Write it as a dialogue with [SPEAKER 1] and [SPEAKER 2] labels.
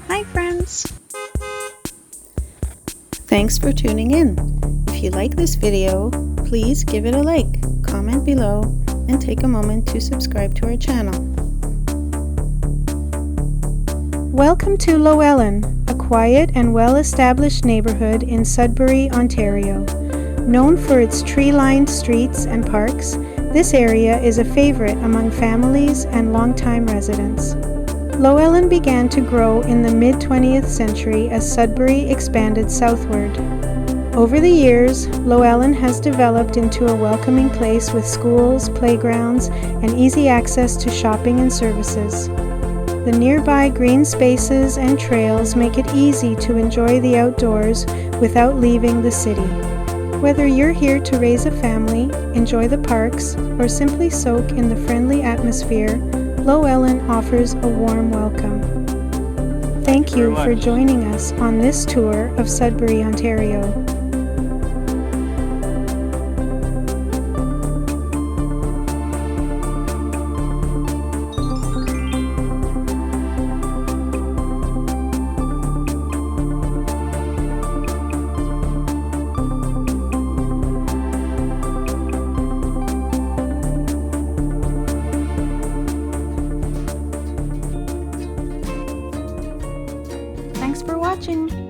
[SPEAKER 1] Hi friends! Thanks for tuning in. If you like this video, please give it a like, comment below, and take a moment to subscribe to our channel. Welcome to Llewellyn, a quiet and well-established neighborhood in Sudbury, Ontario. Known for its tree-lined streets and parks, this area is a favorite among families and longtime residents. Llewellyn began to grow in the mid-20th century as Sudbury expanded southward. Over the years, Llewellyn has developed into a welcoming place with schools, playgrounds, and easy access to shopping and services. The nearby green spaces and trails make it easy to enjoy the outdoors without leaving the city. Whether you're here to raise a family, enjoy the parks, or simply soak in the friendly atmosphere, Llewellyn offers a warm welcome. Thank you for joining us on this tour of Sudbury, Ontario. Thanks for watching!